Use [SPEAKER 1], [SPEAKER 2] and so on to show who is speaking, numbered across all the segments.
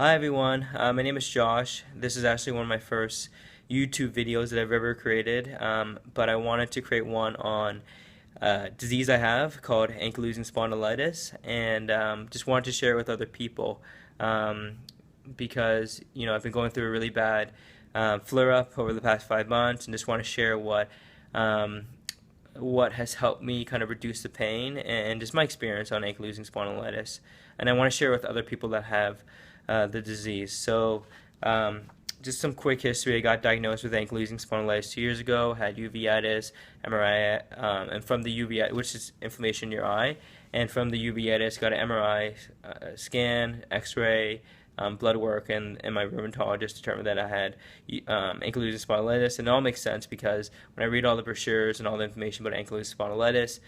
[SPEAKER 1] Hi everyone, my name is Josh. This is actually one of my first YouTube videos that I've ever created, but I wanted to create one on a disease I have called Ankylosing Spondylitis, and just wanted to share it with other people um, because I've been going through a really bad flare-up over the past 5 months, and just want to share um, what has helped me kind of reduce the pain and just my experience on ankylosing spondylitis. And I want to share with other people that have the disease. So, just some quick history. I got diagnosed with ankylosing spondylitis 2 years ago, had uveitis, MRI, and from the uveitis, which is inflammation in your eye, and from the uveitis, got an MRI scan, x-ray, blood work, and my rheumatologist determined that I had ankylosing spondylitis. And it all makes sense because when I read all the brochures and all the information about ankylosing spondylitis,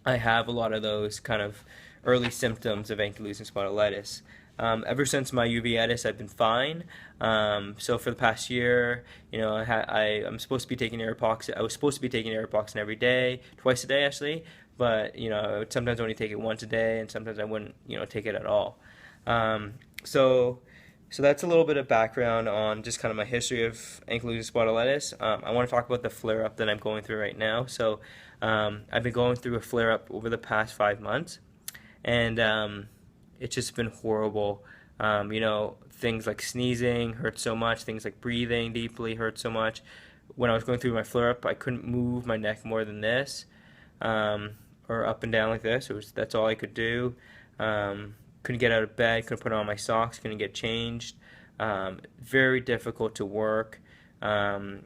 [SPEAKER 1] I have a lot of those kind of early symptoms of ankylosing spondylitis. Ever since my uveitis, I've been fine. So for the past year, I'm supposed to be taking Aeropoxin. I was supposed to be taking Aeropoxin every day, twice a day actually. But I would sometimes only take it once a day, and sometimes I wouldn't, take it at all. Um, so, so that's a little bit of background on just kind of my history of ankylosing spondylitis. I want to talk about the flare-up that I'm going through right now. So, I've been going through a flare-up over the past 5 months, and it's just been horrible. Things like sneezing hurt so much. Things like breathing deeply hurt so much. When I was going through my flare-up, I couldn't move my neck more than this, or up and down like this. That's all I could do. Couldn't get out of bed, couldn't put on my socks, couldn't get changed. Very difficult to work. If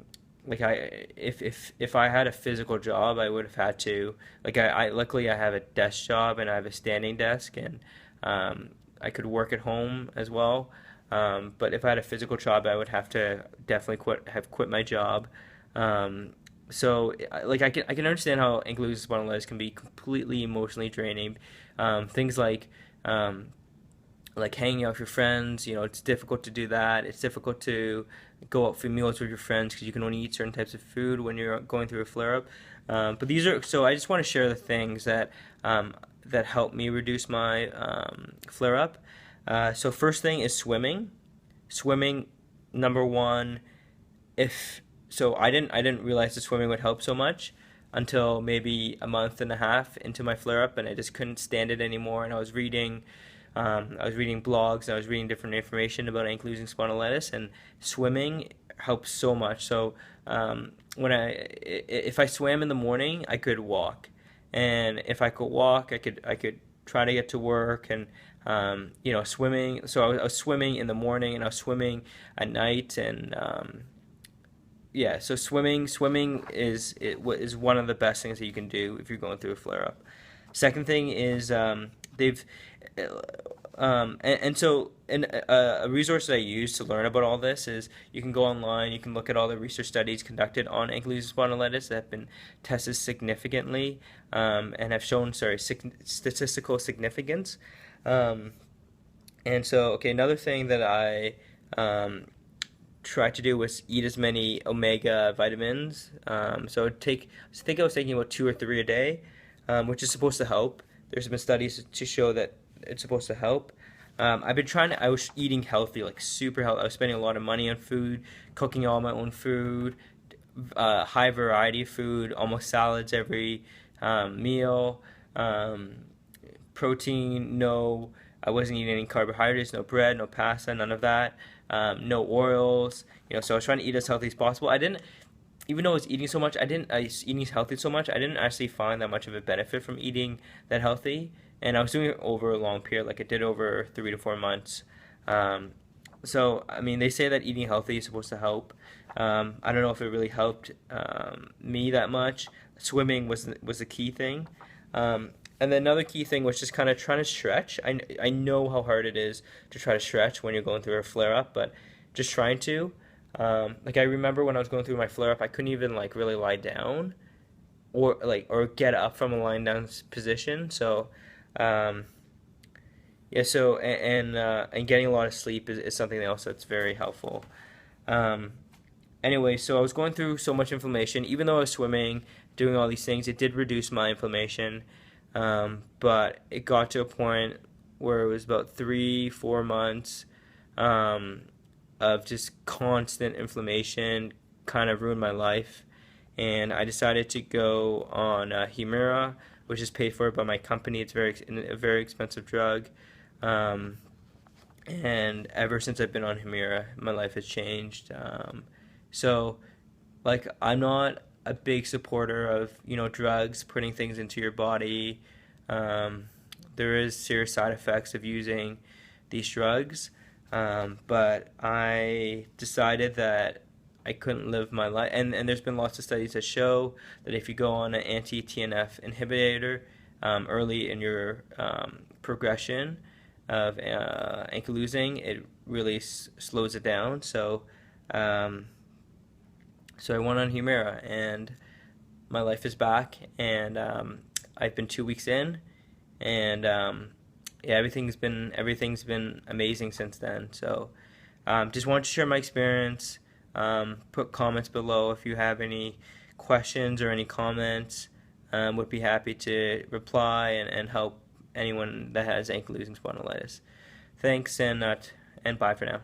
[SPEAKER 1] I had a physical job, I would have had to. Luckily I have a desk job and I have a standing desk, and I could work at home as well. But if I had a physical job, I would have to definitely quit my job. I can understand how ankylosing spondylitis can be completely emotionally draining. Things like hanging out with your friends, it's difficult to do that. It's difficult to go out for meals with your friends because you can only eat certain types of food when you're going through a flare-up. So I just want to share the things that help me reduce my flare-up. So first thing is swimming. Swimming, number one. I didn't realize that swimming would help so much until maybe a month and a half into my flare-up, and I just couldn't stand it anymore. And I was reading blogs, and I was reading different information about ankylosing spondylitis, and swimming helps so much. So if I swam in the morning, I could walk, and if I could walk, I could try to get to work, and swimming. So I was swimming in the morning, and I was swimming at night, and yeah. So swimming is one of the best things that you can do if you're going through a flare up. Second thing is they've a resource that I use to learn about all this is you can go online, you can look at all the research studies conducted on ankylosing spondylitis that have been tested significantly, and have shown statistical significance. Another thing that I try to do was eat as many omega vitamins. I think I was taking about 2 or 3 a day, which is supposed to help. There's been studies to show that it's supposed to help. I was eating healthy, like super healthy. I was spending a lot of money on food, cooking all my own food, high variety of food, almost salads every meal. Protein, no. I wasn't eating any carbohydrates, no bread, no pasta, none of that. No oils. So I was trying to eat as healthy as possible. Even though I was eating so much, I was eating healthy so much, I didn't actually find that much of a benefit from eating that healthy. And I was doing it over a long period, like I did over 3 to 4 months. They say that eating healthy is supposed to help. I don't know if it really helped me that much. Swimming was the key thing. And then another key thing was just kind of trying to stretch. I know how hard it is to try to stretch when you're going through a flare-up, but just trying to. I remember when I was going through my flare-up, I couldn't even really lie down or get up from a lying down position. So and getting a lot of sleep is something else that's very helpful. Anyway, so I was going through so much inflammation. Even though I was swimming, doing all these things, it did reduce my inflammation. But it got to a point where it was about 3-4 months of just constant inflammation, kind of ruined my life. And I decided to go on Humira, which is paid for by my company. It's a very expensive drug. Um, and ever since I've been on Humira, my life has changed. So, like, I'm not a big supporter of drugs, putting things into your body. Um, there is serious side effects of using these drugs, but I decided that I couldn't live my life. And there's been lots of studies that show that if you go on an anti-TNF inhibitor early in your progression of ankylosing, it really slows it down. Um, so I went on Humira, and my life is back, and I've been 2 weeks in, and yeah, everything's been amazing since then. So just wanted to share my experience. Put comments below if you have any questions or any comments. Would be happy to reply and help anyone that has ankylosing spondylitis. Thanks, and bye for now.